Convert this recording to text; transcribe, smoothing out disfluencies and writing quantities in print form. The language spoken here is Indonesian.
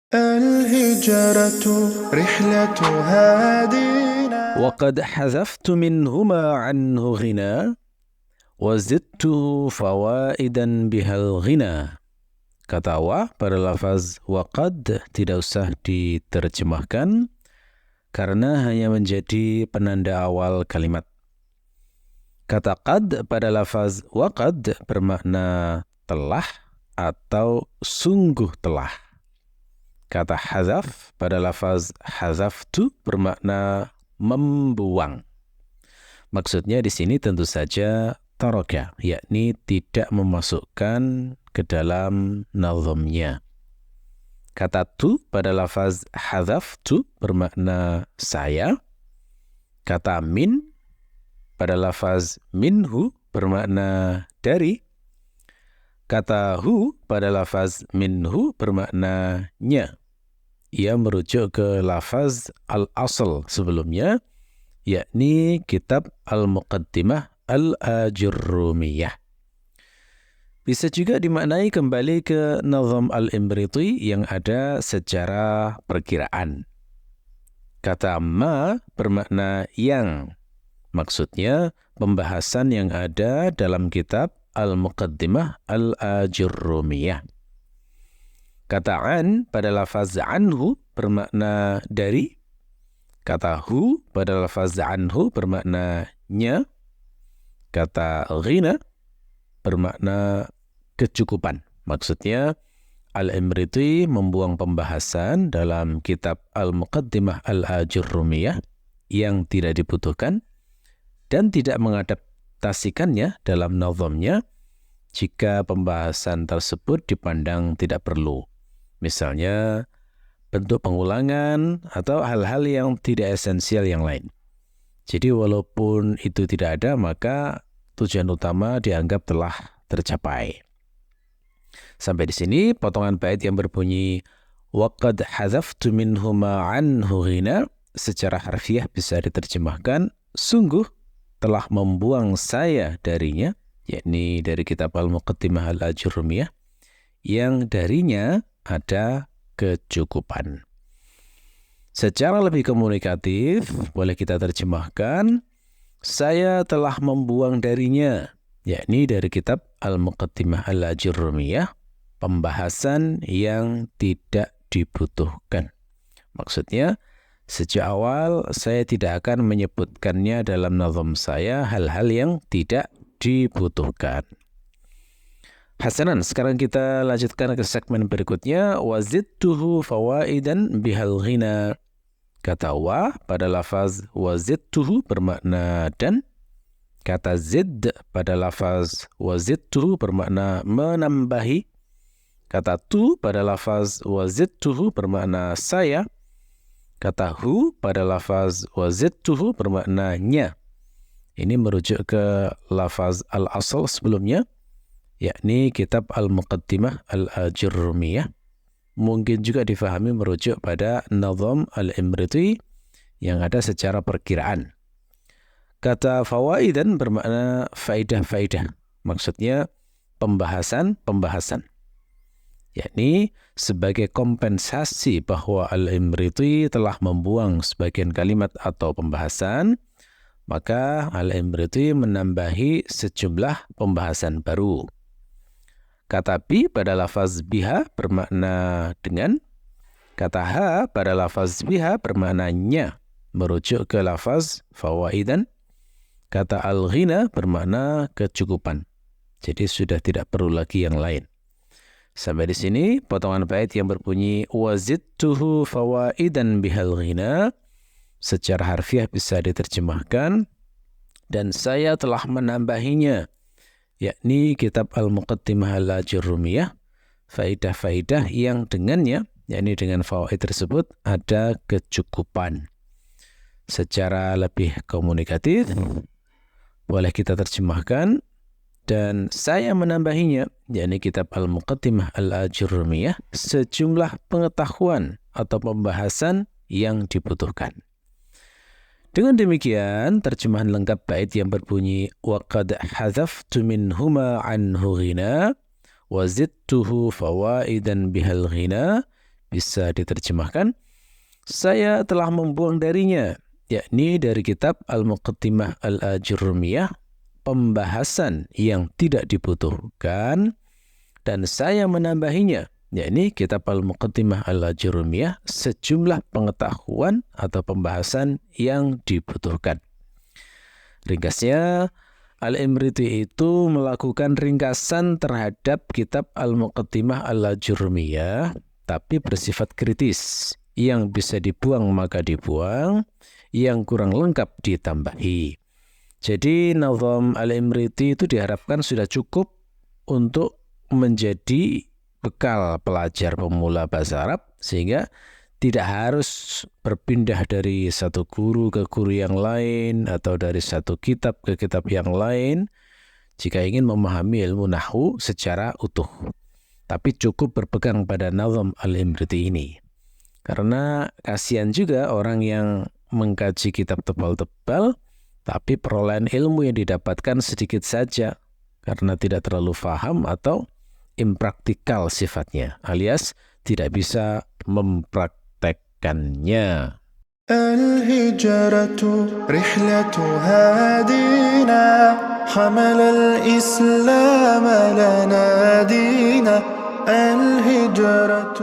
الهجرة رحلة هادينا. وقد حذفت منهما عنه غنى وزدته فوائدا بها الغنى. Kata wa pada lafaz waqad tidak usah diterjemahkan karena hanya menjadi penanda awal kalimat. Kata qad pada lafaz waqad bermakna telah atau sungguh telah. Kata hazaf pada lafaz hazaftu bermakna membuang. Maksudnya di sini tentu saja taraka, yakni tidak memasukkan ke dalam nazamnya. Kata tu pada lafaz hazaftu bermakna saya. Kata min pada lafaz minhu bermakna dari. Kata hu pada lafaz minhu bermakna nya. Ia merujuk ke lafaz al-asl sebelumnya, yakni kitab Al-Muqaddimah Al-Ajurrumiyah. Bisa juga dimaknai kembali ke nazam Al-Imriti yang ada secara perkiraan. Kata ma bermakna yang. Maksudnya pembahasan yang ada dalam kitab Al-Muqaddimah Al-Ajurrumiyah. Kata an pada lafaz anhu bermakna dari. Kata hu pada lafaz anhu bermakna nya. Kata ghina bermakna kecukupan. Maksudnya Al-Imriti membuang pembahasan dalam kitab Al-Muqaddimah Al-Ajurrumiyah yang tidak dibutuhkan dan tidak mengadaptasikannya dalam nazamnya jika pembahasan tersebut dipandang tidak perlu. Misalnya bentuk pengulangan atau hal-hal yang tidak esensial yang lain. Jadi walaupun itu tidak ada, maka tujuan utama dianggap telah tercapai. Sampai di sini potongan bait yang berbunyi waqad hadzaftu minhuma anhu ghina secara harfiah bisa diterjemahkan sungguh telah membuang saya darinya, yakni dari kitab Al-Muqaddimah Al-Ajurrumiyah yang darinya ada kecukupan. Secara lebih komunikatif boleh kita terjemahkan saya telah membuang darinya, yakni dari kitab Al-Muqaddimah Al-Ajurrumiyah, pembahasan yang tidak dibutuhkan. Maksudnya, sejak awal saya tidak akan menyebutkannya dalam nazam saya hal-hal yang tidak dibutuhkan. Hasanan, sekarang kita lanjutkan ke segmen berikutnya. Wazidtuhu fawaidan bihal ghina. Kata wa pada lafaz wazidtuhu bermakna dan. Kata zid pada lafaz wazidtuhu bermakna menambahi. Kata tu pada lafaz wazidtuhu bermakna saya. Kata hu pada lafaz wazidtuhu bermakna nya. Ini merujuk ke lafaz al-asl sebelumnya, yakni kitab Al-Muqaddimah Al-Ajurrumiyah. Mungkin juga difahami merujuk pada nazam Al-Imriti yang ada secara perkiraan. Kata fawaidan bermakna faidah-faidah. Maksudnya pembahasan-pembahasan. Yakni sebagai kompensasi bahwa Al-Imriti telah membuang sebagian kalimat atau pembahasan, maka Al-Imriti menambahi sejumlah pembahasan baru. Kata bi pada lafaz biha bermakna dengan. Kata ha pada lafaz biha bermakna nya, merujuk ke lafaz fawaidan. Kata al-ghina bermakna kecukupan. Jadi sudah tidak perlu lagi yang lain. Sampai di sini potongan bait yang berbunyi wazidtuhu fawaidan bihal ghina secara harfiah bisa diterjemahkan dan saya telah menambahinya, yakni kitab Al-Muqaddimah Al-Ajurrumiyah, faidah-faidah yang dengannya, yakni dengan fawaid tersebut ada kecukupan. Secara lebih komunikatif boleh kita terjemahkan dan saya menambahinya, yakni kitab Al-Muqaddimah Al-Ajurrumiyah, sejumlah pengetahuan atau pembahasan yang dibutuhkan. Dengan demikian, terjemahan lengkap bait yang berbunyi waqad hadzaftu minhuma anhu ghina wa zidtuhu fawaidan bihal ghina bisa diterjemahkan, saya telah membuang darinya, yakni dari kitab Al-Muqaddimah Al-Ajurrumiyah, pembahasan yang tidak dibutuhkan, dan saya menambahinya, yakni kitab Al-Muqaddimah Al-Ajurrumiyah, sejumlah pengetahuan atau pembahasan yang dibutuhkan. Ringkasnya, Al-Imriti itu melakukan ringkasan terhadap kitab Al-Muqaddimah Al-Ajurrumiyah, tapi bersifat kritis. Yang bisa dibuang maka dibuang, yang kurang lengkap ditambahi. Jadi nazam Al-Imriti itu diharapkan sudah cukup untuk menjadi bekal pelajar pemula bahasa Arab, sehingga tidak harus berpindah dari satu guru ke guru yang lain atau dari satu kitab ke kitab yang lain jika ingin memahami ilmu nahwu secara utuh. Tapi cukup berpegang pada nazam Al-Imriti ini. Karena kasihan juga orang yang mengkaji kitab tebal-tebal tapi perolehan ilmu yang didapatkan sedikit saja karena tidak terlalu faham atau impraktikal sifatnya, alias tidak bisa mempraktekkannya. الهجرة رحلة هادينا حمل الإسلام لنا دينا الهجرة